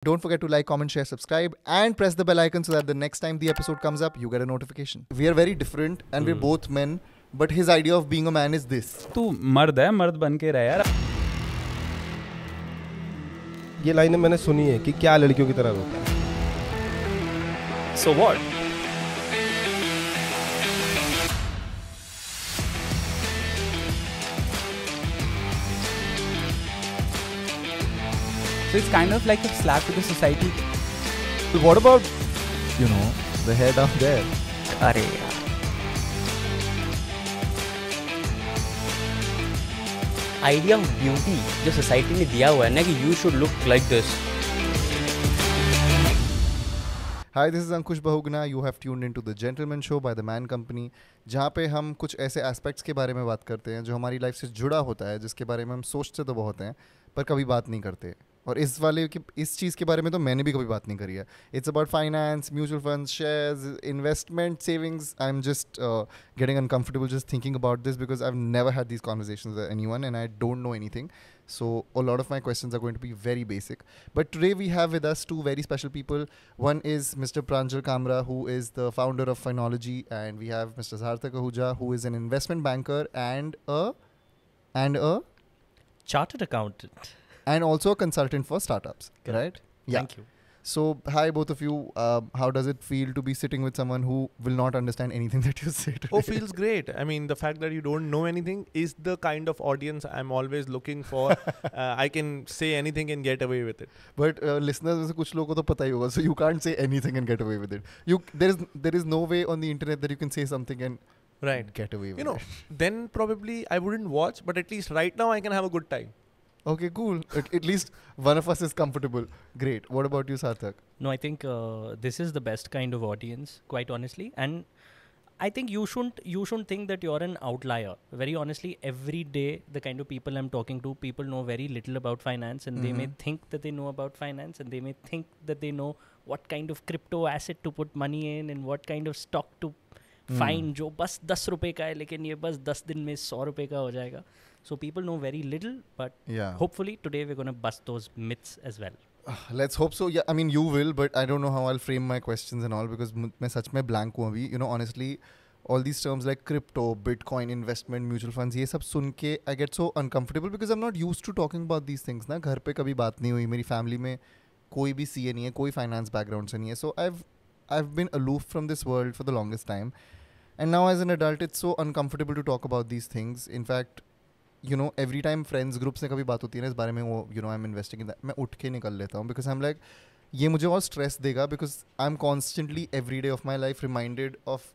Don't forget to like, comment, share, subscribe, and press the bell icon so that the next time the episode comes up, you get a notification. We are very different and we're both men, but his idea of being a man is this. तू मर्द है, मर्द बन के रह यार. ये लाइनें मैंने सुनी है कि क्या लड़कियों की तरह रोता है. So what? So it's kind of like a slap to the society. What about, the hair down there? अरे यार. आइडिया ऑफ ब्यूटी जो सोसाइटी ने दिया हुआ है ना कि you should look like this. Hi, this is Ankush Bahugna. You have tuned into the Gentleman Show by the Man Company, जहाँ पे हम कुछ ऐसे एस्पेक्ट्स के बारे में बात करते हैं जो हमारी लाइफ से जुड़ा होता है, जिसके बारे में हम सोचते तो बहुत हैं पर कभी बात नहीं करते. और इस चीज़ के बारे में तो मैंने भी कभी बात नहीं करी है. It's about finance, mutual funds, shares, investment, savings. I am just getting uncomfortable just thinking about this because I've never had these conversations with anyone and I don't know anything. So a lot of my questions are going to be very basic. But today we have with us two very special people. One is Mr. Pranjal Kamra, who is the founder of Finology, and we have Mr. Sarthak Ahuja, who is an investment banker and Chartered accountant. also a consultant for startups, right? Yeah. Thank you. So, hi both of you. How does it feel to be sitting with someone who will not understand anything that you say today? Oh, feels great. I mean, the fact that you don't know anything is the kind of audience I'm always looking for. I can say anything and get away with it. But listeners, में से कुछ लोगों को तो पता ही होगा. So you can't say anything and get away with it. There is no way on the internet that you can say something and Right. get away with it. Then probably I wouldn't watch, but at least right now I can have a good time. Okay, cool. At least one of us is comfortable. Great. What about you, Sarthak? No, I think this is the best kind of audience, quite honestly. And I think you shouldn't think that you're an outlier. Very honestly, every day the kind of people I'm talking to, people know very little about finance, and they may think that they know about finance, and they may think that they know what kind of crypto asset to put money in and what kind of stock to find जो बस 10 रुपए का है लेकिन ये बस 10 दिन में 100 रुपए का हो जाएगा. So people know very little, but Yeah. hopefully today we're going to bust those myths as well. Let's hope so. Yeah, I mean you will, but I don't know how I'll frame my questions and all because मैं सच में blank हूँ अभी. Honestly, all these terms like crypto, Bitcoin, investment, mutual funds, ये सब सुन के I get so uncomfortable because I'm not used to talking about these things ना. घर पे कभी बात नहीं हुई. मेरी family में कोई भी CA नहीं है, कोई finance background से नहीं है. So I've been aloof from this world for the longest time. And now as an adult, it's so uncomfortable to talk about these things. In fact, every time friends groups से कभी बात होती है ना इस बारे में वो I'm investing in that, मैं उठ के निकल लेता हूँ because I'm like ये मुझे और stress देगा because I'm constantly every day of my life reminded of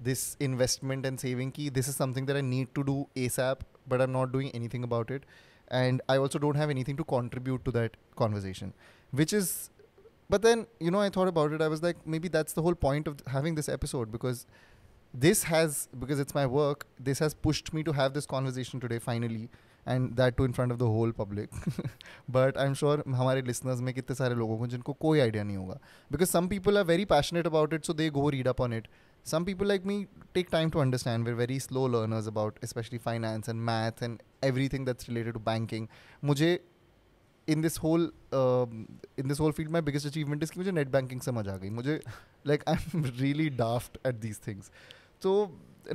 this investment and saving ki this is something that I need to do ASAP but I'm not doing anything about it and I also don't have anything to contribute to that conversation but then I thought about it. I was like maybe that's the whole point of having this episode because it's my work, this has pushed me to have this conversation today finally and that too in front of the whole public. But I'm sure हमारे listeners में कितने सारे लोगों को जिनको कोई idea नहीं होगा because some people are very passionate about it so they go read up on it. Some people like me take time to understand. We're very slow learners about especially finance and math and everything that's related to banking. मुझे in this whole field my biggest achievement is कि मुझे net banking समझ आ गई. मुझे like I'm really daft at these things. So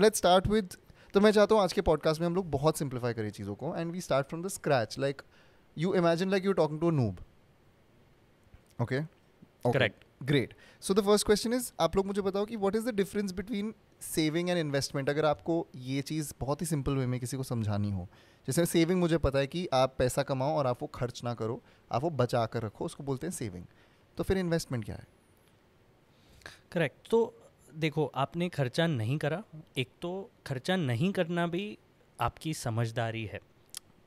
let's start with तो मैं चाहता हूँ आज के पॉडकास्ट में हम लोग बहुत सिंप्लीफाई करें चीज़ों को and we start from the scratch like you imagine like you talking to a noob. Okay Correct. Great. So the first question is आप लोग मुझे बताओ कि what is the difference between saving and investment. अगर आपको ये चीज़ बहुत ही simple way में किसी को समझानी हो. जैसे सेविंग मुझे पता है कि आप पैसा कमाओ और आप वो खर्च ना करो, आप वो बचा कर रखो, उसको बोलते हैं सेविंग. तो फिर इन्वेस्टमेंट क्या है? करेक्ट. तो देखो आपने खर्चा नहीं करा. एक तो खर्चा नहीं करना भी आपकी समझदारी है.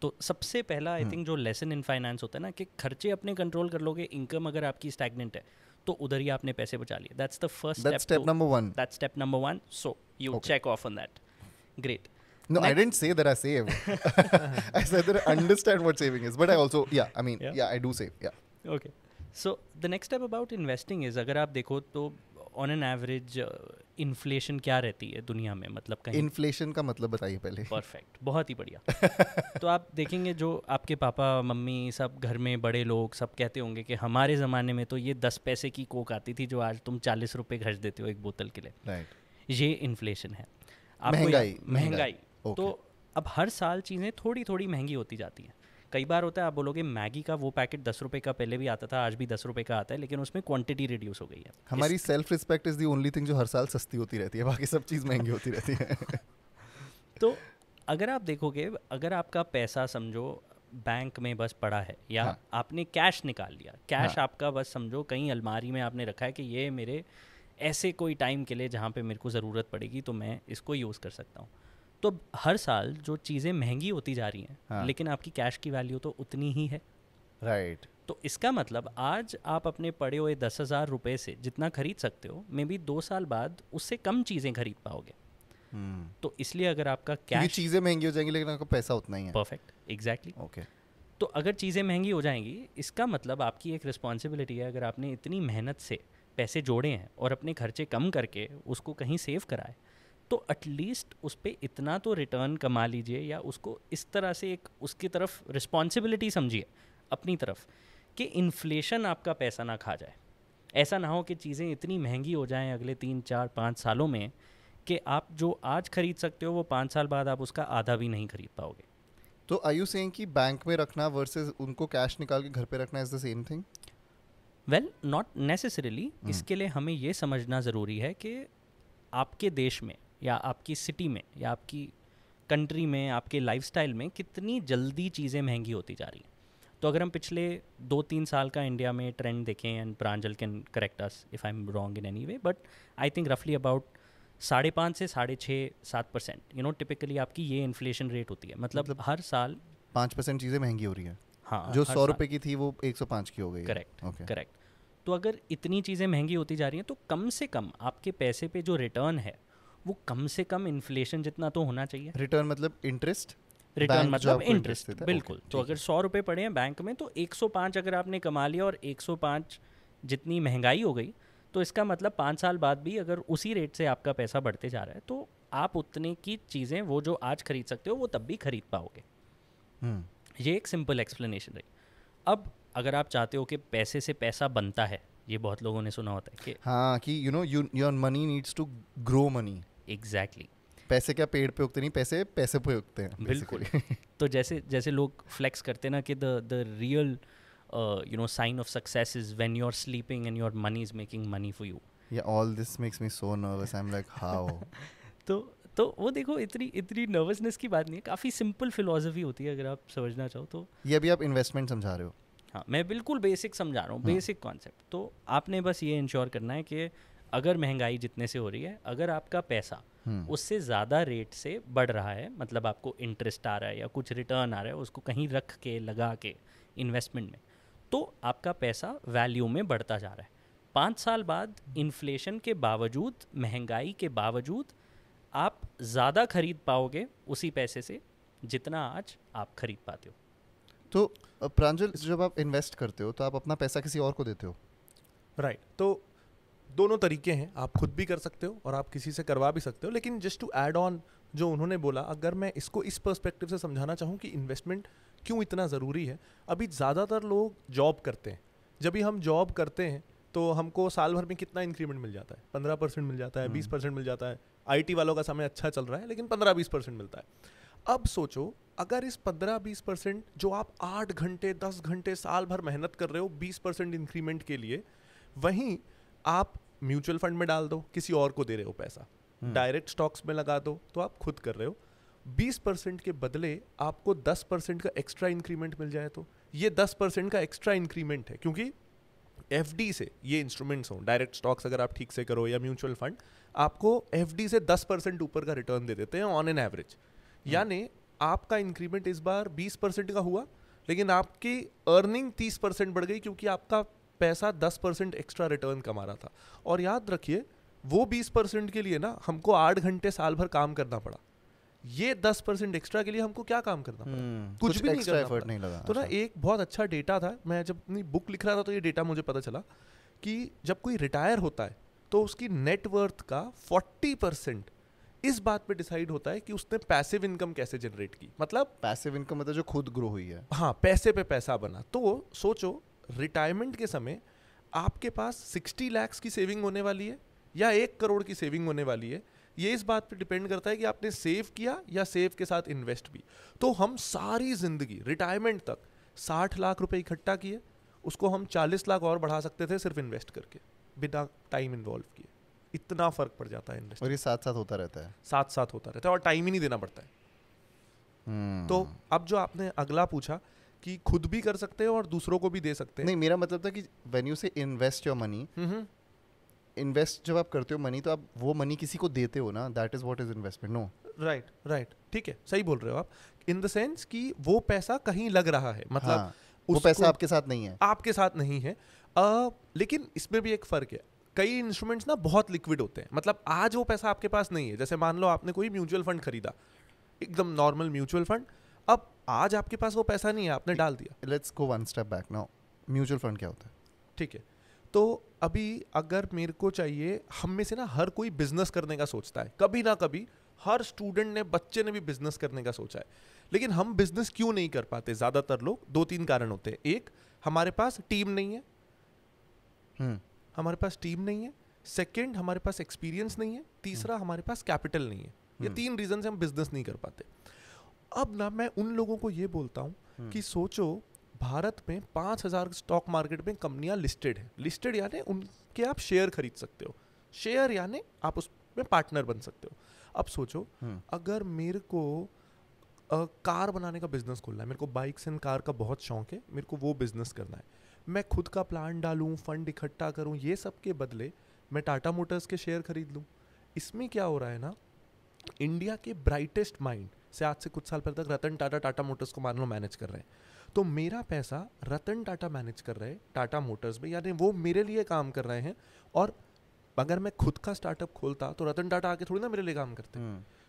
तो सबसे पहला आई थिंक जो लेसन इन फाइनेंस होता है ना कि खर्चे अपने कंट्रोल कर लोगे, इनकम अगर आपकी स्टैग्नेंट है तो उधर ही आपने पैसे बचा लिए. That's the first step number 1. That's step number 1. So you check off on that. Great. No, I didn't say that I save. I said that I understand what saving is. But I also, I do save. Yeah. Okay. So the next step about investing is अगर आप देखो तो on an average inflation क्या रहती है दुनिया में, मतलब कहीं इन्फ्लेशन का मतलब बताइए पहले. परफेक्ट, बहुत ही बढ़िया. तो आप देखेंगे जो आपके पापा मम्मी सब घर में बड़े लोग सब कहते होंगे कि हमारे ज़माने में तो ये 10 पैसे की कोक आती थी जो आज तुम 40 रुपये खर्च देते हो एक बोतल के लिए. राइट. ये इन्फ्लेशन है. महंगाई. तो अब हर साल चीज़ें थोड़ी थोड़ी महंगी होती जाती हैं. कई बार होता है आप बोलोगे मैगी का वो पैकेट 10 रुपये का पहले भी आता था, आज भी 10 रुपये का आता है, लेकिन उसमें क्वांटिटी रिड्यूस हो गई है. हमारी self respect is the only thing जो हर साल सस्ती होती रहती है, बाकी सब चीज़ महंगी होती रहती है. तो अगर आप देखोगे, अगर आपका पैसा समझो बैंक में बस पड़ा है या हाँ. आपने कैश निकाल लिया, कैश हाँ. आपका बस समझो कहीं अलमारी में आपने रखा है कि ये मेरे ऐसे कोई टाइम के लिए जहाँ पे मेरे को ज़रूरत पड़ेगी तो मैं इसको यूज़ कर सकता हूँ. तो हर साल जो चीज़ें महंगी होती जा रही हैं, हाँ. लेकिन आपकी कैश की वैल्यू तो उतनी ही है. राइट. तो इसका मतलब आज आप अपने पड़े हुए 10,000 रुपये से जितना खरीद सकते हो, मे बी 2 साल बाद उससे कम चीज़ें खरीद पाओगे. तो इसलिए अगर आपका कैश, चीज़ें महंगी हो जाएंगी लेकिन आपका पैसा उतना ही है. Perfect, exactly. ओके. तो अगर चीज़ें महंगी हो जाएंगी, इसका मतलब आपकी एक रिस्पॉन्सिबिलिटी है, अगर आपने इतनी मेहनत से पैसे जोड़े हैं और अपने खर्चे कम करके उसको कहीं सेव कराए, तो एटलीस्ट उस पर इतना तो रिटर्न कमा लीजिए, या उसको इस तरह से एक उसकी तरफ रिस्पॉन्सिबिलिटी समझिए अपनी तरफ कि इन्फ्लेशन आपका पैसा ना खा जाए. ऐसा ना हो कि चीज़ें इतनी महंगी हो जाएं अगले 3, 4, 5 सालों में कि आप जो आज खरीद सकते हो वो 5 साल बाद आप उसका आधा भी नहीं खरीद पाओगे. तो आर यू सेइंग कि बैंक में रखना वर्सेस उनको कैश निकाल के घर पे रखना is the same thing? Well, not necessarily. इसके लिए हमें ये समझना ज़रूरी है कि आपके देश में या आपकी सिटी में या आपकी कंट्री में, आपके लाइफस्टाइल में कितनी जल्दी चीज़ें महंगी होती जा रही हैं. तो अगर हम पिछले 2-3 साल का इंडिया में ट्रेंड देखें, and Pranjal can correct us if I am wrong in any way, but I think रफली अबाउट 5.5 से 6.5-7% टिपिकली आपकी ये इन्फ्लेशन रेट होती है. मतलब हर साल 5% चीज़ें महंगी हो रही है. हाँ, जो 100 रुपये की थी वो 105 की हो गई. Correct, correct. तो अगर इतनी चीज़ें महंगी होती जा रही हैं तो कम से कम आपके पैसे पे जो रिटर्न है वो कम से कम इन्फ्लेशन जितना तो होना चाहिए. रिटर्न मतलब इंटरेस्ट? रिटर्न मतलब इंटरेस्ट, बिल्कुल. तो अगर 100 रुपये पड़े हैं बैंक में तो 105 अगर आपने कमा लिया और 105 जितनी महंगाई हो गई, तो इसका मतलब 5 साल बाद भी अगर उसी रेट से आपका पैसा बढ़ते जा रहा है तो आप उतने की चीज़ें वो जो आज खरीद सकते हो वो तब भी खरीद पाओगे. ये एक सिंपल एक्सप्लेनेशन रही. अब अगर आप चाहते हो कि पैसे से पैसा बनता है, ये बहुत लोगों ने सुना होता है कि हाँ, कि your money needs to grow money. Exactly. पैसे क्या पेड़ पे उगते नहीं, पैसे पैसे पे उगते हैं. बिल्कुल. तो जैसे लोग फ्लेक्स करते हैं ना कि the real sign of success is when you're sleeping and your money is making money for you. Yeah, all this makes me so nervous. I'm like, how? तो वो देखो इतनी नर्वसनेस की बात नहीं है, काफ़ी सिंपल फिलॉसफी होती है अगर आप समझना चाहो तो. ये अभी आप इन्वेस्टमेंट समझा रहे हो? हाँ, मैं बिल्कुल बेसिक समझा रहा हूँ, बेसिक कॉन्सेप्ट. तो आपने बस ये इंश्योर करना है कि अगर महंगाई जितने से हो रही है, अगर आपका पैसा उससे ज़्यादा रेट से बढ़ रहा है, मतलब आपको इंटरेस्ट आ रहा है या कुछ रिटर्न आ रहा है, उसको कहीं रख के लगा के इन्वेस्टमेंट में, तो आपका पैसा वैल्यू में बढ़ता जा रहा है. 5 साल बाद इन्फ्लेशन के बावजूद, महंगाई के बावजूद, आप ज़्यादा खरीद पाओगे उसी पैसे से जितना आज आप खरीद पाते हो. तो प्रांजल, जब आप इन्वेस्ट करते हो तो आप अपना पैसा किसी और को देते हो? राइट. तो दोनों तरीके हैं, आप खुद भी कर सकते हो और आप किसी से करवा भी सकते हो. लेकिन जस्ट टू ऐड ऑन जो उन्होंने बोला, अगर मैं इसको इस पर्सपेक्टिव से समझाना चाहूँ कि इन्वेस्टमेंट क्यों इतना ज़रूरी है. अभी ज़्यादातर लोग जॉब करते हैं. जब भी हम जॉब करते हैं तो हमको साल भर में कितना इंक्रीमेंट मिल जाता है? 15% मिल जाता है, 20% मिल जाता है. आईटी वालों का समय अच्छा चल रहा है लेकिन 15-20% मिलता है. अब सोचो, अगर इस 15-20% जो आप 8 घंटे 10 घंटे साल भर मेहनत कर रहे हो 20% इंक्रीमेंट के लिए, वहीं आप म्यूचुअल फंड में डाल दो, किसी और को दे रहे हो पैसा, डायरेक्ट स्टॉक्स में लगा दो, तो आप खुद कर रहे हो. 20% के बदले आपको 10% का एक्स्ट्रा इंक्रीमेंट मिल जाए तो ये 10% का एक्स्ट्रा इंक्रीमेंट है. क्योंकि एफडी से ये इंस्ट्रूमेंट्स हों, डायरेक्ट स्टॉक्स अगर आप ठीक से करो या म्यूचुअल फंड, आपको एफडी से 10% ऊपर का रिटर्न दे देते हैं ऑन एन एवरेज. यानी आपका इंक्रीमेंट इस बार 20% का हुआ, लेकिन आपकी अर्निंग 30% बढ़ गई क्योंकि आपका पैसा 10% एक्स्ट्रा रिटर्न कमा रहा था. और याद रखिए, वो 20% के लिए ना हमको 8 घंटे साल भर काम करना पड़ा. ये 10% एक्स्ट्रा के लिए हमको क्या काम करना पड़ा? कुछ भी नहीं करना पड़ा. नहीं लगा. तो ना एक बहुत अच्छा डेटा था, मैं जब अपनी बुक लिख रहा था तो ये डेटा मुझे पता चला कि जब कोई रिटायर होता है तो उसकी नेटवर्थ का 40% इस बात पे डिसाइड होता है कि उसने पैसिव इनकम कैसे जनरेट की, मतलब पैसिव इनकम मतलब जो खुद ग्रो हुई है। हाँ, पैसे पे पैसा बना। तो सोचो रिटायरमेंट के समय आपके पास 60 लाख की सेविंग होने वाली है या 1 करोड़ की सेविंग होने वाली है, ये इस बात पे डिपेंड करता है कि आपने सेव किया या सेव के साथ इन्वेस्ट भी। तो हम सारी जिंदगी रिटायरमेंट तक 60 लाख रुपए इकट्ठा किए, उसको हम 40 लाख और बढ़ा सकते थे सिर्फ इन्वेस्ट करके, बिना टाइम इन्वॉल्व किए। इतना फर्क पड़ जाता है इन्वेस्ट, और ये साथ साथ होता रहता है, साथ साथ होता रहता है और टाइम ही नहीं देना पड़ता है। तो अब जो आपने अगला पूछा कि खुद भी कर सकते हैं और दूसरों को भी दे सकते हैं। नहीं, मेरा मतलब था कि व्हेन यू से इन्वेस्ट योर मनी, इन्वेस्ट जब आप करते हो मनी तो आप वो मनी किसी को देते हो ना, that is what is investment. No, right, ठीक है, सही बोल रहे हो आप। इन द सेंस कि वो पैसा कहीं लग रहा है, मतलब हाँ, वो पैसा आपके साथ नहीं है, आपके साथ नहीं है। लेकिन इसमें भी एक फर्क है, कई इंस्ट्रूमेंट्स ना बहुत लिक्विड होते हैं, मतलब आज वो पैसा आपके पास नहीं है। जैसे मान लो आपने कोई म्यूचुअल फंड खरीदा, एकदम नॉर्मल म्यूचुअल फंड, अब आज आपके पास वो पैसा नहीं है, आपने डाल दिया। Let's go one step back now, mutual fund क्या होता है? ठीक है, तो अभी अगर मेरे को चाहिए, हम में से ना हर कोई बिजनेस करने का सोचता है, कभी ना कभी हर स्टूडेंट ने, बच्चे ने भी बिजनेस करने का सोचा है, लेकिन हम बिजनेस क्यों नहीं कर पाते? ज्यादातर लोग, 2-3 कारण होते हैं। एक, हमारे पास टीम नहीं है, हमारे पास टीम नहीं है। सेकंड, हमारे पास एक्सपीरियंस नहीं है। तीसरा, हमारे पास कैपिटल नहीं है। ये 3 रीजन से हम बिजनेस नहीं कर पाते। अब ना मैं उन लोगों को ये बोलता हूँ कि सोचो भारत में 5000 स्टॉक मार्केट में कंपनियां लिस्टेड है। लिस्टेड यानी उनके आप शेयर खरीद सकते हो, शेयर यानी आप उसमें पार्टनर बन सकते हो। अब सोचो अगर मेरे को कार बनाने का बिजनेस खोलना है, मेरे को बाइक्स एंड कार का बहुत शौक है, मेरे को वो बिजनेस करना है, मैं खुद का प्लान डालूं, फंड इकट्ठा करूं, ये सब के बदले मैं टाटा मोटर्स के शेयर खरीद लूं। इसमें क्या हो रहा है ना, इंडिया के ब्राइटेस्ट माइंड से आज से कुछ साल पहले तक रतन टाटा टाटा मोटर्स को मान लो मैनेज कर रहे हैं, तो मेरा पैसा रतन टाटा मैनेज कर रहे हैं टाटा मोटर्स में, यानी वो मेरे लिए काम कर रहे हैं। और अगर मैं खुद का स्टार्टअप खोलता तो रतन टाटा आके थोड़ी ना मेरे लिए काम करते।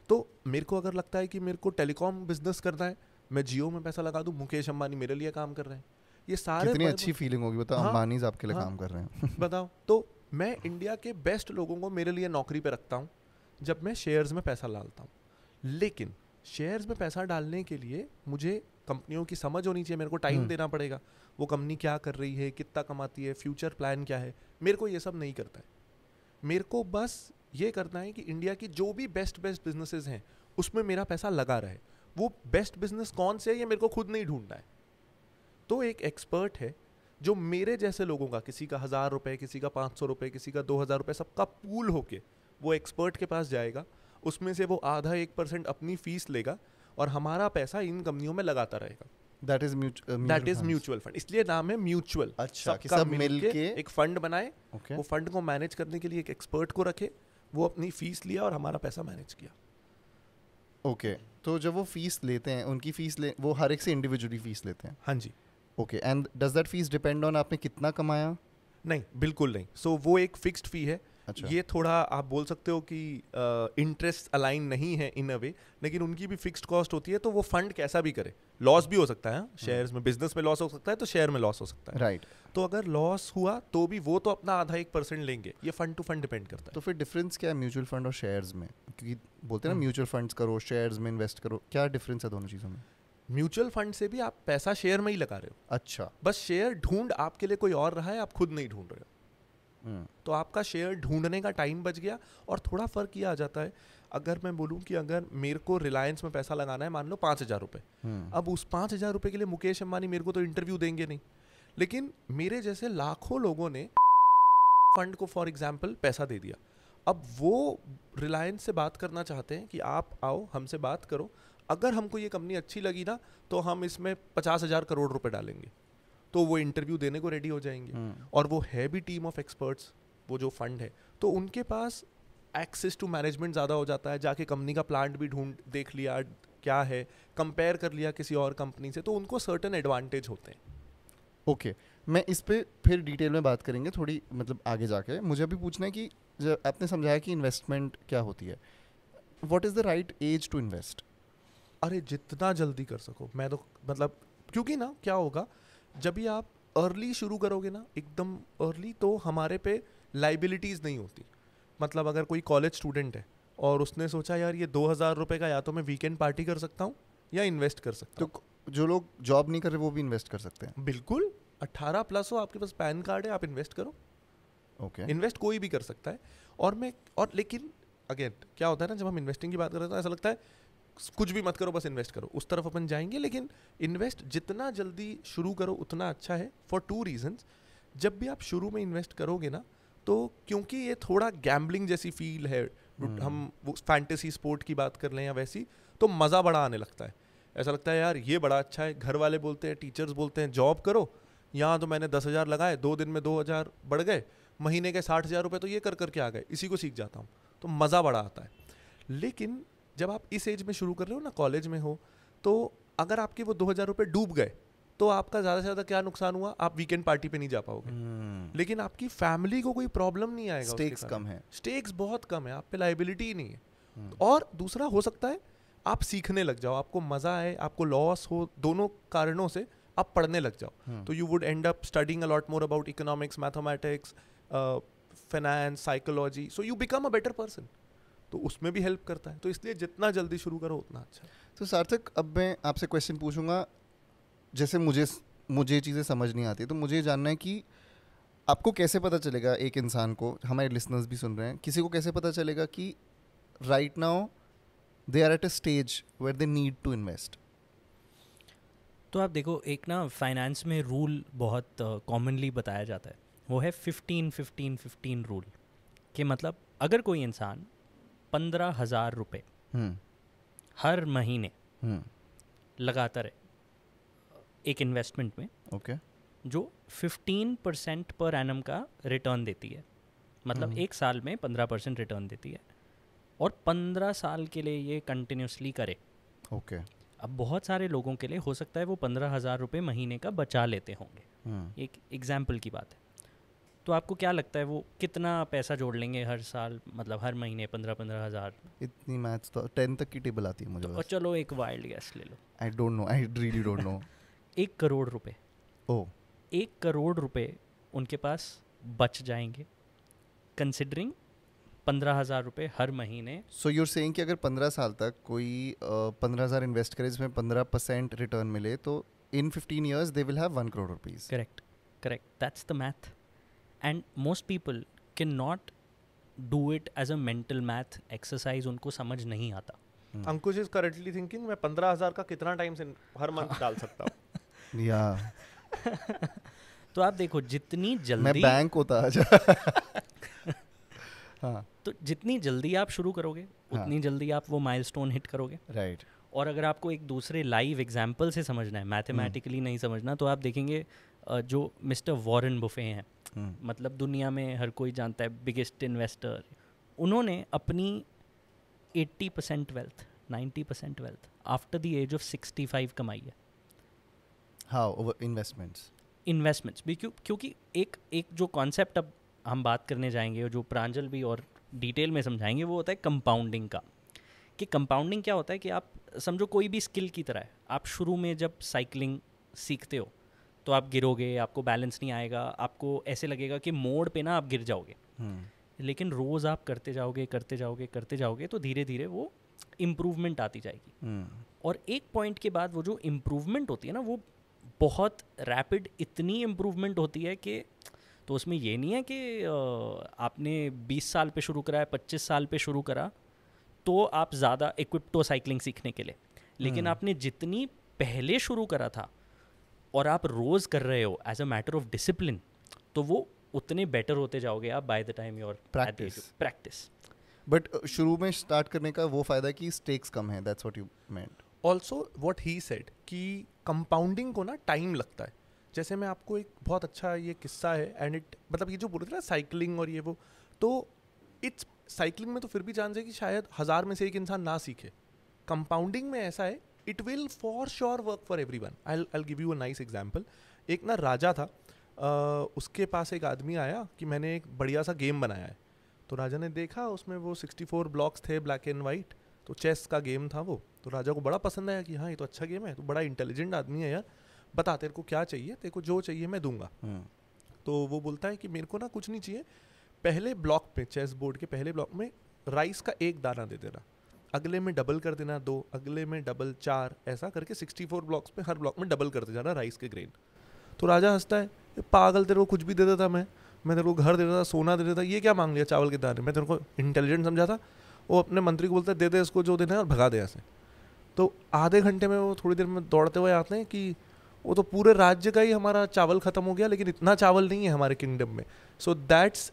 तो मेरे को अगर लगता है कि मेरे को टेलीकॉम बिजनेस करना है, मैं जियो में पैसा लगा दूं, मुकेश अंबानी मेरे लिए काम कर रहे हैं। ये सारे कितनी अच्छी फीलिंग होगी, बताओ, अंबानीज आपके लिए काम कर रहे हैं। बताओ। तो मैं इंडिया के बेस्ट लोगों को मेरे लिए नौकरी पे रखता हूँ जब मैं शेयर्स में पैसा डालता हूँ। लेकिन शेयर्स में पैसा डालने के लिए मुझे कंपनियों की समझ होनी चाहिए, मेरे को टाइम देना पड़ेगा, वो कंपनी क्या कर रही है, कितना कमाती है, फ्यूचर प्लान क्या है। मेरे को ये सब नहीं करता है, मेरे को बस ये करना है कि इंडिया की जो भी बेस्ट बिजनेसेस हैं उसमें मेरा पैसा लगा रहे। वो बेस्ट बिजनेस कौन से है ये मेरे को खुद नहीं ढूंढना है। तो एक एक्सपर्ट है जो मेरे जैसे लोगों का, किसी का 1000 रुपये, किसी का 500 रुपये, किसी का 2000 रुपये, सबका पूल होके वो एक्सपर्ट के पास जाएगा, उसमें से वो आधा 1% अपनी फीस लेगा और हमारा पैसा इन कंपनियों में लगाता रहेगा। दैट इज म्यूचुअल फंड, इसलिए नाम है म्यूचुअल। अच्छा, कि सब मिलके एक फंड बनाए, okay. वो फंड को मैनेज करने के लिए एक एक्सपर्ट को रखे, वो अपनी फीस लिया और हमारा पैसा मैनेज किया। ओके, तो जब वो फीस लेते हैं, उनकी फीस वो हर एक से इंडिविजुअली फीस लेते हैं? हाँ जी। Okay, and does that fees depend on आपने कितना कमाया? नहीं, बिल्कुल नहीं। सो वो एक फिक्स्ड फी है। अच्छा। ये थोड़ा आप बोल सकते हो कि इंटरेस्ट अलाइन नहीं है इन अ वे, लेकिन उनकी भी फिक्स्ड कॉस्ट होती है। तो वो फंड कैसा भी करे, लॉस भी हो सकता है, शेयर्स में, बिजनेस में लॉस हो सकता है तो शेयर में लॉस हो सकता है, राइट। तो अगर लॉस हुआ तो भी वो तो अपना आधा 1% लेंगे। ये फंड टू फंड डिपेंड करता है। तो फिर डिफरेंस क्या है म्यूचुअल फंड और शेयर्स में? क्योंकि बोलते हैं ना म्यूचुअल फंड्स करो, शेयर्स में इन्वेस्ट करो, क्या डिफरेंस है दोनों चीज़ों में? म्यूचुअल फंड से भी आप पैसा शेयर में ही लगा रहे हो। अच्छा, बस शेयर ढूंढ आपके लिए कोई और रहा है, आप खुद नहीं ढूंढ रहे हो। तो आपका शेयर ढूंढने का टाइम बच गया। और थोड़ा फर्क ये आ जाता है, अगर मैं बोलूं कि अगर मेरे को रिलायंस में पैसा लगाना है, मान लो 5000 रुपये, अब उस 5000 रुपये के लिए मुकेश अंबानी मेरे को तो इंटरव्यू देंगे नहीं, लेकिन मेरे जैसे लाखों लोगों ने फंड को फॉर एग्जाम्पल पैसा दे दिया। अब वो रिलायंस से बात करना चाहते हैं कि आप आओ, हमसे बात करो, अगर हमको ये कंपनी अच्छी लगी ना तो हम इसमें 50,000 करोड़ रुपए डालेंगे। तो वो इंटरव्यू देने को रेडी हो जाएंगे। और वो है भी टीम ऑफ एक्सपर्ट्स, वो जो फंड है, तो उनके पास एक्सेस टू मैनेजमेंट ज़्यादा हो जाता है। जाके कंपनी का प्लांट भी देख लिया क्या है, कंपेयर कर लिया किसी और कंपनी से, तो उनको सर्टेन एडवांटेज होते हैं। ओके, मैं इस पे फिर डिटेल में बात करेंगे थोड़ी, मतलब आगे जाके। मुझे अभी पूछना है कि जब आपने समझाया कि इन्वेस्टमेंट क्या होती है, what is the right age to invest? अरे जितना जल्दी कर सको। मैं तो मतलब, क्योंकि ना क्या होगा, जब भी आप अर्ली शुरू करोगे ना, एकदम अर्ली, तो हमारे पे लाइबिलिटीज़ नहीं होती। मतलब अगर कोई कॉलेज स्टूडेंट है और उसने सोचा यार ये 2,000 रुपये का या तो मैं वीकेंड पार्टी कर सकता हूँ या इन्वेस्ट कर सकता हूँ, तो जो लोग जॉब नहीं कर रहे वो भी इन्वेस्ट कर सकते हैं. बिल्कुल 18 प्लस हो, आपके पास पैन कार्ड है, आप इन्वेस्ट करो. ओके. इन्वेस्ट कोई भी कर सकता है. और लेकिन अगेन क्या होता है ना, जब हम इन्वेस्टिंग की बात करते हैं तो ऐसा लगता है कुछ भी मत करो, बस इन्वेस्ट करो, उस तरफ अपन जाएंगे. लेकिन इन्वेस्ट जितना जल्दी शुरू करो उतना अच्छा है, फॉर 2 रीजंस. जब भी आप शुरू में इन्वेस्ट करोगे ना, तो क्योंकि ये थोड़ा गैम्बलिंग जैसी फील है, हम वो फैंटेसी स्पोर्ट की बात कर लें या वैसी, तो मज़ा बड़ा आने लगता है. ऐसा लगता है यार ये बड़ा अच्छा है, घर वाले बोलते हैं, टीचर्स बोलते हैं जॉब करो, यहाँ तो मैंने 10,000 लगाए, 2 दिन में 2,000 बढ़ गए, महीने के 60,000 रुपये तो ये कर करके आ गए, इसी को सीख जाता हूँ, तो मज़ा बड़ा आता है. लेकिन जब आप इस एज में शुरू कर रहे हो ना, कॉलेज में हो, तो अगर आपके वो 2,000 रुपये डूब गए तो आपका ज़्यादा से ज़्यादा क्या नुकसान हुआ, आप वीकेंड पार्टी पे नहीं जा पाओगे. लेकिन आपकी फैमिली को कोई प्रॉब्लम नहीं आएगा. स्टेक्स कम है. स्टेक्स बहुत कम है, आप पे लाइबिलिटी ही नहीं है. और दूसरा हो सकता है आप सीखने लग जाओ, आपको मज़ा आए, आपको लॉस हो, दोनों कारणों से आप पढ़ने लग जाओ. तो you would and up studying a lot more about economics, mathematics, finance, psychology, so you become a better person. तो उसमें भी हेल्प करता है. तो इसलिए जितना जल्दी शुरू करो उतना अच्छा. तो सार्थक, अब मैं आपसे क्वेश्चन पूछूंगा. जैसे मुझे चीज़ें समझ नहीं आती, तो मुझे जानना है कि आपको कैसे पता चलेगा, एक इंसान को, हमारे लिसनर्स भी सुन रहे हैं, किसी को कैसे पता चलेगा कि right now they are at a stage where they need to invest. तो आप देखो, एक ना फाइनेंस में रूल बहुत कॉमनली बताया जाता है, वो है 15-15-15 रूल. कि मतलब अगर कोई इंसान 15,000 रुपये हर महीने लगाता रहे एक इन्वेस्टमेंट में, ओके, जो 15% पर एनम का रिटर्न देती है, मतलब एक साल में 15% रिटर्न देती है, और 15 साल के लिए ये कंटिन्यूसली करे. ओके. अब बहुत सारे लोगों के लिए हो सकता है वो 15,000 रुपये महीने का बचा लेते होंगे. एक एग्जाम्पल की बात है. तो आपको क्या लगता है वो कितना पैसा जोड़ लेंगे हर साल, मतलब हर महीने 15,000? इतनी मैथ्स तो 10 तक की टेबल आती है मुझे. और चलो एक वाइल्ड गैस ले लो, I don't know, I really don't know. 1 crore रुपए. ओह, 1 करोड़ रुपए उनके पास बच जाएंगे, कंसिडरिंग 15,000 रुपये हर महीने. सो यूर सेइंग कि अगर 15 साल तक कोई 15,000 इन्वेस्ट करे जिसमें 15% रिटर्न मिले, तो in 15 years they will have 1 crore rupees. Correct, that's the math. And most people can not do it as a mental math exercise, उनको समझ नहीं आता. अंकुश इज करेंटली थिंकिंग मैं 15,000 का कितना टाइम से हर मंथ डाल सकता हूँ. या तो आप देखो, जितनी मैं जल्दी बैंक होता आज. हाँ, तो जितनी जल्दी आप शुरू करोगे उतनी जल्दी आप वो माइलस्टोन हिट करोगे. राइट. और अगर आपको एक दूसरे लाइव एग्जाम्पल से समझना है, मैथमेटिकली नहीं समझना, तो आप देखेंगे जो मिस्टर वॉरेन बुफे हैं, मतलब दुनिया में हर कोई जानता है, बिगेस्ट इन्वेस्टर, उन्होंने अपनी 80% wealth, 90% wealth after the age of 65 कमाई है. हाउ? ओवर इन्वेस्टमेंट्स भी क्योंकि एक जो कॉन्सेप्ट अब हम बात करने जाएंगे, और जो प्रांजल भी और डिटेल में समझाएंगे, वो होता है कंपाउंडिंग का. कि कंपाउंडिंग क्या होता है कि आप समझो कोई भी स्किल की तरह है. आप शुरू में जब साइकिलिंग सीखते हो तो आप गिरोगे, आपको बैलेंस नहीं आएगा, आपको ऐसे लगेगा कि मोड़ पे ना आप गिर जाओगे. लेकिन रोज़ आप करते जाओगे तो धीरे धीरे वो इम्प्रूवमेंट आती जाएगी. और एक पॉइंट के बाद वो जो इम्प्रूवमेंट होती है ना, वो बहुत रैपिड, इतनी इम्प्रूवमेंट होती है कि, तो उसमें ये नहीं है कि आपने 20 साल पे शुरू करा है, 25 साल पे शुरू करा तो आप ज़्यादा इक्विप्ड हो साइकिलिंग सीखने के लिए. लेकिन आपने जितनी पहले शुरू करा था और आप रोज़ कर रहे हो as a matter of discipline, तो वो उतने बेटर होते जाओगे आप by the time your practice. But शुरू में स्टार्ट करने का वो फ़ायदा कि स्टेक्स कम है. That's what you meant. Also what he said कि कंपाउंडिंग को ना टाइम लगता है. जैसे मैं आपको एक बहुत अच्छा ये किस्सा है, एंड इट मतलब ये जो बोल रहे थे ना साइकिलिंग और ये वो, तो इट्स साइकिलिंग में तो फिर भी चांस है कि शायद 1000 में से एक इंसान ना सीखे. कंपाउंडिंग में ऐसा है, it will for sure work for everyone. I will give you a nice example. एक ना राजा था, उसके पास एक आदमी आया कि मैंने एक बढ़िया सा गेम बनाया है. तो राजा ने देखा उसमें वो 64 ब्लॉक्स थे, ब्लैक एंड वाइट, तो चेस का गेम था वो. तो राजा को बड़ा पसंद आया कि हाँ ये तो अच्छा गेम है, तो बड़ा इंटेलिजेंट आदमी है यार, बता तेरे को क्या चाहिए, तेरे को जो चाहिए मैं दूंगा. तो वो बोलता है कि मेरे को ना कुछ नहीं चाहिए, पहले ब्लॉक में, चेस बोर्ड के पहले ब्लॉक में राइस का एक दाना दे देना, अगले में डबल कर देना 2, अगले में डबल 4, ऐसा करके 64 ब्लॉक्स में हर ब्लॉक में डबल करते जाना राइस के ग्रेन। तो राजा हंसता है, ये पागल, तेरे को कुछ भी दे देता, मैं तेरे को घर दे देता, सोना दे देता, ये क्या मांग लिया चावल के दाने, मैं तेरे को इंटेलिजेंट समझा था। वो अपने मंत्री को बोलता है दे दे इसको जो देना है और भगा दे ऐसे। तो आधे घंटे में वो थोड़ी देर में दौड़ते हुए आते हैं कि वो तो पूरे राज्य का ही हमारा चावल खत्म हो गया, लेकिन इतना चावल नहीं है हमारे किंगडम में। So that's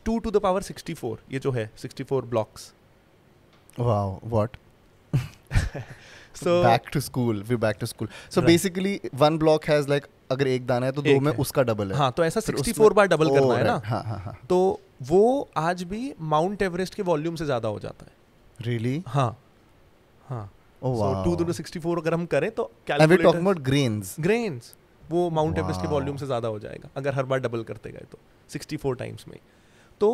2 to the power 64, ये जो है 64 blocks. Wow, what? So back to school. We're back to school. So Right. basically, one block has like अगर एक दाना है तो 2 एक में है। उसका डबल है। हाँ, तो ऐसा फिर 64 बार डबल करना है ना। हाँ हाँ हाँ। तो वो आज भी माउंट एवरेस्ट के वॉल्यूम से ज्यादा हो जाता है। Really? हाँ हाँ। Oh So wow. 2 to the 64 अगर हम करें तो And we're talking about grains. Grains, वो माउंट एवरेस्ट के Wow. वॉल्यूम से ज़्यादा हो जाएगा अगर हर बार डबल करते गए तो 64 टाइम्स में। तो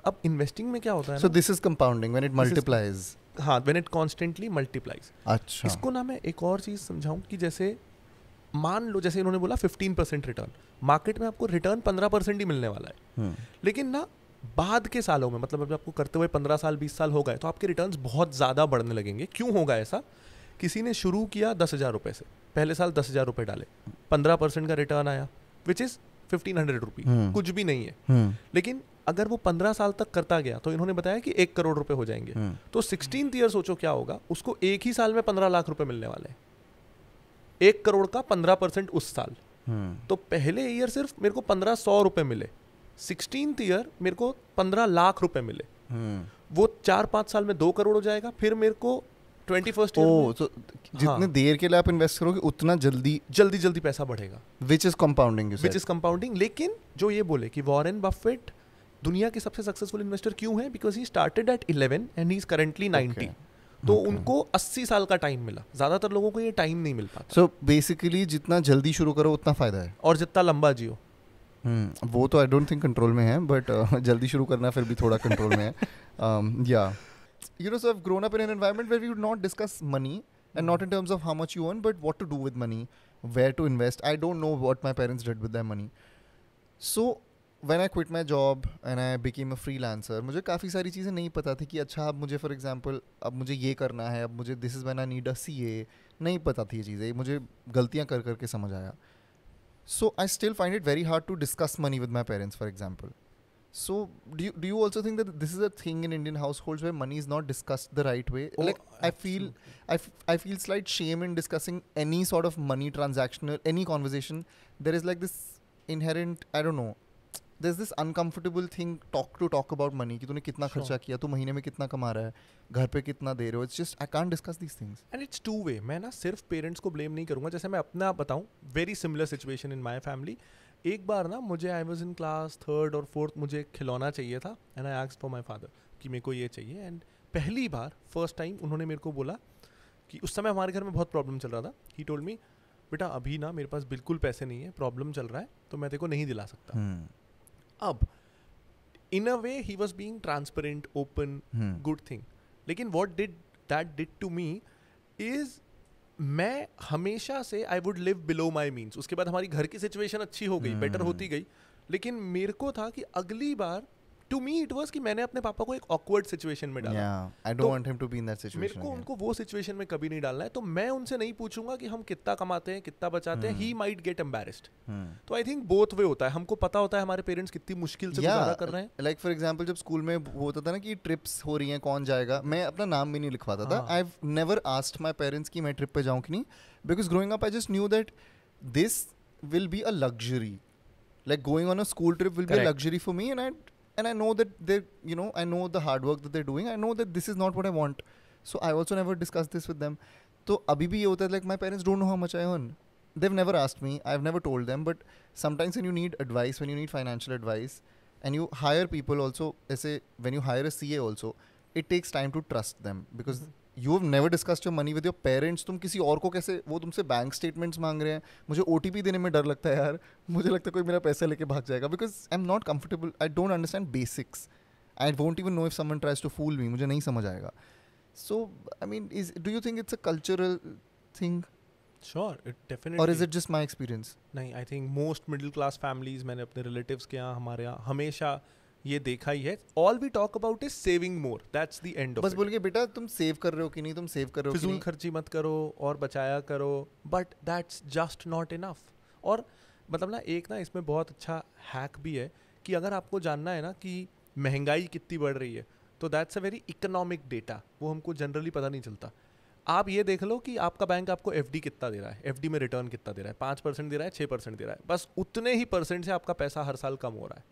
अब इन्वेस्टिंग में क्या होता है So ना, this is compounding when it multiplies. हाँ, व्हेन इट कॉन्स्टेंटली मल्टीप्लाइज। अच्छा। इसको ना मैं एक और चीज़ समझाऊं कि जैसे मान लो, जैसे इन्होंने बोला 15% रिटर्न, मार्केट में आपको रिटर्न 15% ही मिलने वाला है, लेकिन ना बाद के सालों में, मतलब अभी आपको करते हुए 15 साल 20 साल हो गए तो आपके रिटर्न्स बहुत ज़्यादा बढ़ने लगेंगे। क्यों होगा ऐसा? किसी ने शुरू किया 10,000 रुपये से, पहले साल 10,000 रुपये डाले, 15% का रिटर्न आया, विच इज़ 1,500 रुपी, कुछ भी नहीं है। लेकिन अगर वो 15 साल तक करता गया तो इन्होंने बताया कि 1 करोड़ रुपए हो जाएंगे। तो 16th ईयर सोचो क्या होगा, उसको एक ही साल में 15 लाख रुपए मिलने वाले हैं। 1 करोड़ का 15% उस साल। तो पहले ईयर सिर्फ मेरे को 1500 रुपए मिले, 16th ईयर मेरे को 15 लाख रुपए मिले। वो 4-5 साल में 2 करोड़ हो जाएगा, फिर मेरे को 21st ईयर तो जितने देर के लिए आप इन्वेस्ट करोगे उतना जल्दी जल्दी पैसा बढ़ेगा, which is compounding. Which is compounding. लेकिन जो ये बोले कि वॉरेन बफेट दुनिया के सबसे सक्सेसफुल इन्वेस्टर क्यों है, because he started at 11 and he is currently 90। तो उनको 80 साल का टाइम मिला, ज्यादातर लोगों को ये टाइम नहीं मिल पाता। सो बेसिकली जितना जल्दी शुरू करो उतना फायदा है, और जितना लंबा जियो। वो तो आई डोंट थिंक कंट्रोल में है, बट जल्दी शुरू करना फिर भी थोड़ा कंट्रोल में है। या you know, so I've grown up in an environment where we would not discuss money, and not in terms of how much you earn, but what to do with money, where to invest. I don't know what my parents did with their money. So when I quit my job and I became a freelancer, मुझे काफ़ी सारी चीज़ें नहीं पता थी कि अच्छा अब मुझे, फॉर एग्जांपल, अब मुझे ये करना है, अब मुझे this is when I need a CA। नहीं पता थी ये चीज़ें, मुझे गलतियाँ कर करके समझ आया। So I still find it very hard to discuss money with my parents, for example. So do you also think that this is a thing in Indian households where money is not discussed the right way? Oh, Like I feel slight shame in discussing any sort of money transactional, any conversation. There is like this inherent, I don't know, there's this uncomfortable thing to talk about money कि तूने कितना खर्चा किया, तू महीने में कितना कमा रहा है, घर पे कितना दे रहे हो। It's just I can't discuss these things. And it's two way. मैं ना सिर्फ पेरेंट्स को ब्लेम नहीं करूँगा। जैसे मैं अपना बताऊँ, very similar situation in my family. एक बार ना मुझे, I was in class 3rd और 4th, मुझे खिलौना चाहिए था and I asked for my father कि मेरे को ये चाहिए। एंड पहली बार फर्स्ट टाइम उन्होंने मेरे को बोला कि उस समय हमारे घर में बहुत प्रॉब्लम चल रहा था। ही टोल्ड मी, बेटा अभी ना मेरे पास बिल्कुल पैसे नहीं है, प्रॉब्लम चल रहा है, तो मैं तेरे को नहीं दिला सकता। अब in a way he was being transparent, open, good thing. लेकिन what did that did to me is, मैं हमेशा से I would live below my means. उसके बाद हमारी घर की सिचुएशन अच्छी हो गई, बेटर होती गई, लेकिन मेरे को था कि अगली बार, टू मी इट वाज कि मैंने अपने पापा को एक ऑकवर्ड सिचुएशन में डाला। I don't want him to be in that situation. मेरे को उनको वो सिचुएशन में कभी नहीं डालना है। तो मैं उनसे नहीं पूछूंगा कि हम कितना कमाते हैं, कितना बचाते हैं। He might get embarrassed. तो आई थिंक बोथ वे होता है। हमको पता होता है हमारे पेरेंट्स कितनी मुश्किल से गुजारा कर रहे हैं। लाइक फॉर एग्जांपल जब स्कूल में होता था ना कि ट्रिप्स हो रही हैं, कौन जाएगा, मैं अपना नाम भी नहीं लिखवाता था। I have never asked my parents कि मैं ट्रिप पे जाऊं कि नहीं, because growing up I just knew that this will be a luxury, like going on a school trip will be a luxury for me, and I know that they, you know, I know the hard work that they're doing. I know that this is not what I want. So I also never discuss this with them. So abhi bhi ye hota hai, like my parents don't know how much I earn. They've never asked me. I've never told them. But sometimes when you need advice, when you need financial advice, and you hire people also, when you hire a CA also, it takes time to trust them because you have never discussed your money with your parents. तुम किसी और को कैसे, वो तुमसे bank statements मांग रहे हैं, मुझे OTP देने में डर लगता है यार। मुझे लगता है कोई मेरा पैसा लेके भाग जाएगा, because I am not comfortable, I don't understand basics, I won't even know if someone tries to fool me, मुझे नहीं समझ आएगा। So I mean, do you think it's a cultural thing? Sure it or definitely is it just my experience? नहीं, I think most middle class families, मैंने अपने relatives के यहाँ, हमारे यहाँ हमेशा ये देखा ही है, all we talk about is saving more, that's the end of बस बोल के बेटा तुम सेव कर रहे हो कि नहीं, तुम सेव कर रहे हो कि फिजूल नहीं. खर्ची मत करो और बचाया करो, but that's just not enough. और मतलब ना एक ना इसमें बहुत अच्छा हैक भी है कि अगर आपको जानना है ना कि महंगाई कितनी बढ़ रही है, तो that's a very economic data, वो हमको जनरली पता नहीं चलता. आप ये देख लो कि आपका बैंक आपको एफडी कितना दे रहा है, एफडी में रिटर्न कितना दे रहा है, 5% दे रहा है, 6% दे रहा है, बस उतने ही परसेंट से आपका पैसा हर साल कम हो रहा है,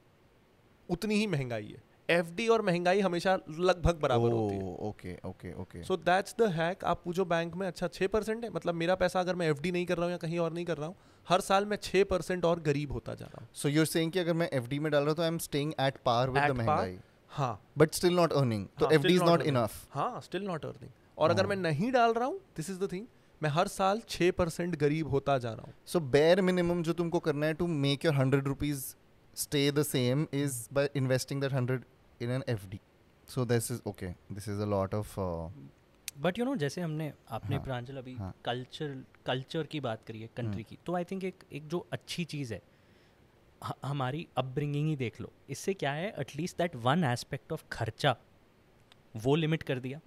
उतनी ही महंगाई है. एफडी और महंगाई हमेशा लगभग बराबर होती है. Okay okay okay. So that's the hack. आप पूछो बैंक में, अच्छा 6% है, मतलब मेरा पैसा अगर मैं एफडी नहीं कर रहा हूँ या कहीं और नहीं कर रहा हूँ, हर साल मैं 6% और गरीब होता जा रहा हूँ. So you're saying कि अगर मैं FD में डाल रहा हूँ तो I'm staying at par with the महंगाई. हाँ, But still not earning. तो हाँ, FD still is not earning. enough. हाँ, स्टिल नॉट अर्निंग. और अगर मैं नहीं डाल रहा हूँ, दिस इज द थिंग, मैं हर साल 6% गरीब होता जा रहा हूँ. So bare minimum जो तुमको करना है to make your 100 rupees stay the same is by investing that 100 in an FD. So this is okay. This is a lot of but you know जैसे आपने हाँ, प्रांजल अभी हाँ. कल्चर की बात करी है, कंट्री की, तो आई थिंक एक जो अच्छी चीज़ है, हमारी अपब्रिंगिंग ही देख लो, इससे क्या है, at least that one aspect of खर्चा वो लिमिट कर दिया.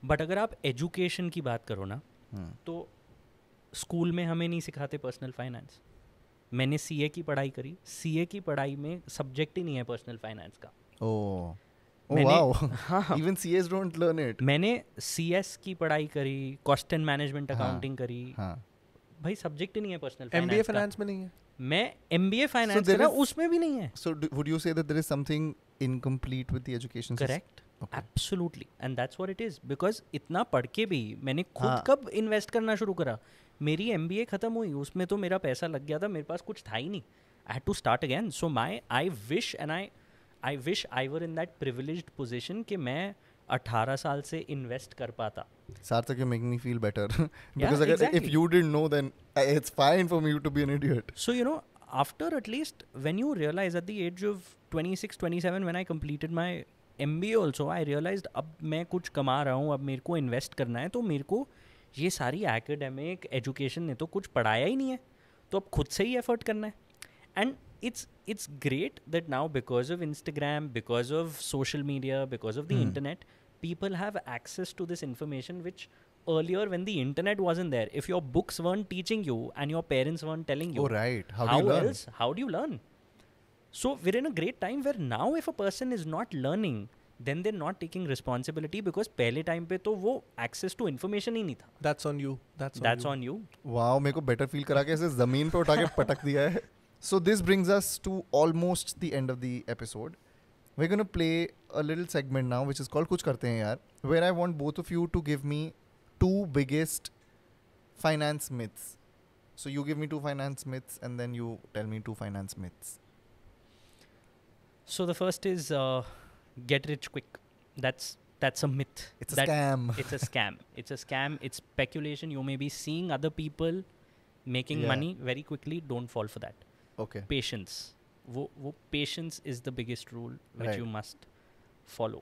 बट अगर आप एजुकेशन की बात करो ना, तो स्कूल में हमें नहीं सिखाते पर्सनल फाइनेंस. मैंने सीए की पढ़ाई करी, सीए की पढ़ाई में सब्जेक्ट ही नहीं है पर्सनल फाइनेंस का. oh मैंने- wow. हाँ, Even CAs don't learn it. मैंने सीएस की पढ़ाई करी, कॉस्ट एंड मैनेजमेंट हाँ, अकाउंटिंग करी, हाँ. भाई सब्जेक्ट ही नहीं है पर्सनल एमबीए फाइनेंस का. फाइनेंस में नहीं है. मैं एमबीए फाइनेंस there करा, is- उसमें भी नहीं है. So would you say that there is something incomplete with the education system? Correct, Okay. Absolutely, and that's what it is. Because इतना पढ़ के भी मैंने खुद हाँ. कब इन्वेस्ट करना शुरू करा, मेरी एमबीए खत्म हुई, उसमें तो मेरा पैसा लग गया था, मेरे पास कुछ था ही नहीं. I had to start again. So I wish I were in that privileged position कि मैं 18 साल से इन्वेस्ट कर पाता. Sarthak, you're making me feel better. Yeah, Because if exactly. you didn't know, then it's fine for me to be an idiot. So, you know, after at least when you realize at the age of 26, 27, when I completed my MBA also, I realized अब मैं कुछ कमा रहा हूँ, अब मेरे को invest करना है, तो मेरे को ये सारी एकेडमिक एजुकेशन ने तो कुछ पढ़ाया ही नहीं है, तो अब खुद से ही एफर्ट करना है. And it's great that now because of Instagram, because of social media, because of the internet, people have access to this information which earlier when the internet wasn't there, if your books weren't teaching you and your parents weren't telling you, Oh, right. How do you learn? how do you learn? So we're in a great time where now if a person is not learning, then they're not taking responsibility, because पहले time पे तो वो access to information ही नहीं था. That's on you. That's on you. Wow, मेरे को better feel करा के ऐसे जमीन पे उठा के पटक दिया है. So this brings us to almost the end of the episode. We're going to play a little segment now which is called कुछ करते हैं यार, where I want both of you to give me 2 biggest finance myths. So you give me 2 finance myths and then you tell me 2 finance myths. So the first is get rich quick. That's a myth. It's a scam. It's a scam. It's a scam. It's speculation. You may be seeing other people making Yeah. money very quickly. Don't fall for that. Okay. Patience. वो patience is the biggest rule which Right. you must follow.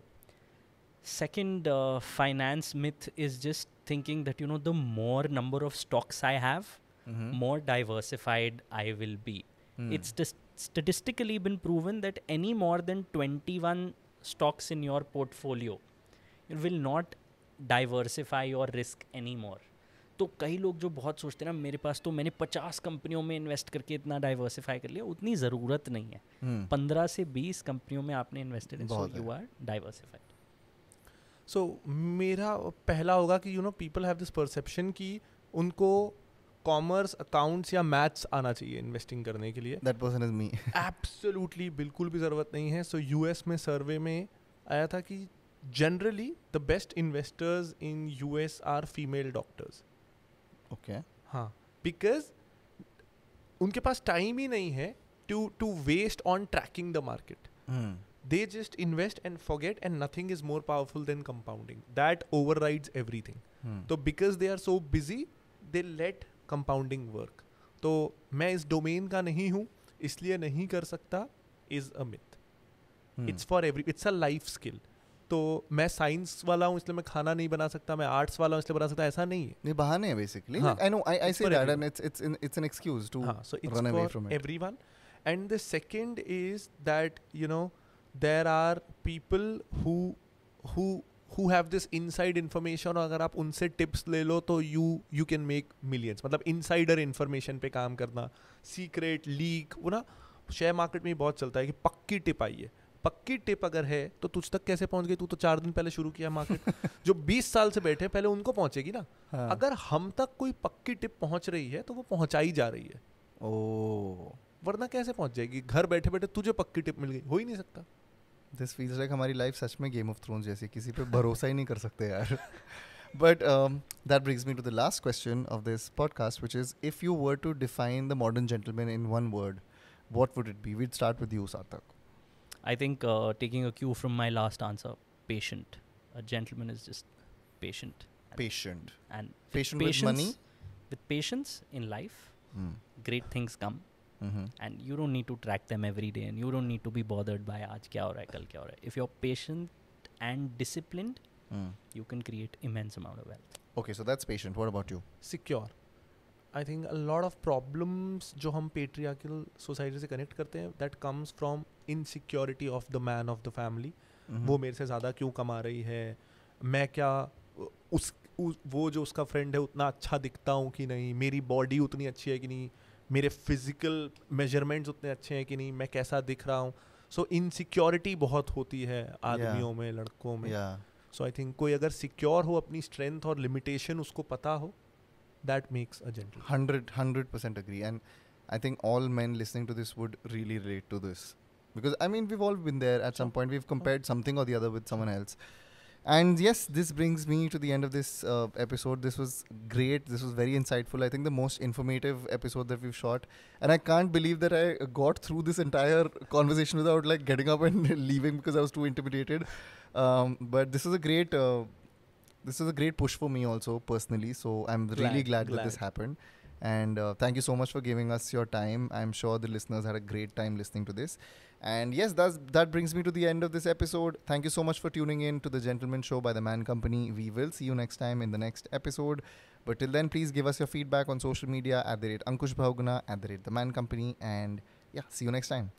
Second finance myth is just thinking that, you know, the more number of stocks I have, more diversified I will be. It's statistically been proven that any more than 21 stocks in your portfolio will not diversify your risk anymore. तो कई लोग जो बहुत सोचते हैं ना, मेरे पास तो मैंने 50 कंपनियों में इन्वेस्ट करके इतना डाइवर्सिफाई कर लिया, उतनी ज़रूरत नहीं है. 15 से 20 कंपनियों में आपने इन्वेस्टेड है, सो यू आर डाइवर्सिफाइड. सो मेरा पहला होगा कि you know people have this perception कि उनको कॉमर्स, अकाउंट्स या मैथ्स आना चाहिए इन्वेस्टिंग करने के लिए. That person is me. Absolutely बिल्कुल भी ज़रूरत नहीं है. सो यूएस में सर्वे में आया था कि generally the best investors in US are female doctors. Okay. हाँ, बिकॉज उनके पास टाइम ही नहीं है to waste on tracking the market. They just invest and forget, and nothing is more powerful than compounding. That overrides everything. So because they are so busy, they let compounding work. तो मैं इस domain का नहीं हूँ इसलिए नहीं कर सकता is a myth. It's for it's a life skill. तो मैं साइंस वाला हूँ इसलिए मैं खाना नहीं बना सकता, मैं आर्ट्स वाला हूँ इसलिए बना सकता, ऐसा नहीं है. ये बहाने हैं basically. हाँ. I know, I It's say for that, everyone. and it's an excuse to हाँ, so it's run away for from it. everyone. And the second is that, you know, there are people who have this inside information, और अगर आप उनसे tips ले लो तो you can make millions. मतलब insider information पे काम करना, secret leak, वो ना शेयर मार्केट में बहुत चलता है कि पक्की टिप आई है. पक्की टिप अगर है तो तुझ तक कैसे पहुंच गई? तू तो 4 दिन पहले शुरू किया मार्केट. जो 20 साल से बैठे पहले उनको पहुंचेगी ना. हाँ. अगर हम तक कोई पक्की टिप पहुंच रही है तो वो पहुंचाई जा रही है, Oh, वरना कैसे पहुंच जाएगी? घर बैठे बैठे तुझे पक्की टिप मिल गई, हो ही नहीं सकता. this feels like हमारी लाइफ सच में गेम ऑफ थ्रोन्स जैसी, किसी पे भरोसा ही नहीं कर सकते यार. But that brings me to the last question of this podcast, which is, if you were to define the modern gentleman in one word, what would it be? We'd start with you, Sarthak. I think taking a cue from my last answer, patient. A gentleman is just patient. Patient. And Patient with money? With patience in life, Hmm. great things come. Mm-hmm. And you don't need to track them every day, and you don't need to be bothered by आज क्या हो रहा है, कल क्या हो रहा है. If you're patient and disciplined, Mm. you can create immense amount of wealth. Okay, so that's patient. What about you? Secure. I think a lot of problems जो हम पेट्रियार्कल सोसाइटी से कनेक्ट करते हैं, that comes from insecurity of the man of the family. Mm-hmm. वो मेरे से ज़्यादा क्यों कमा रही है, मैं क्या वो जो उसका फ्रेंड है उतना अच्छा दिखता हूँ कि नहीं, मेरी बॉडी उतनी अच्छी है कि नहीं, मेरे फिजिकल मेजरमेंट्स उतने अच्छे हैं कि नहीं, मैं कैसा दिख रहा हूँ. सो इनसिक्योरिटी बहुत होती है आदमियों में, लड़कों में. Yeah. सो आई थिंक कोई अगर सिक्योर हो, अपनी स्ट्रेंथ और लिमिटेशन उसको पता हो, that makes a gentleman. 100% agree. And I think all men listening to this would really relate to this. Because, I mean, we've all been there at some point. We've compared something or the other with someone else. And yes, this brings me to the end of this episode. This was great. This was very insightful. I think the most informative episode that we've shot. And I can't believe that I got through this entire conversation without like getting up and leaving because I was too intimidated. But this is a great... this is a great push for me also personally, so I'm really glad that this happened. And thank you so much for giving us your time. I'm sure the listeners had a great time listening to this. And yes, that brings me to the end of this episode. Thank you so much for tuning in to The Gentleman Show by The Man Company. We will see you next time in the next episode. But till then, please give us your feedback on social media @Ankush Bhawguna, @The Man Company. And yeah, see you next time.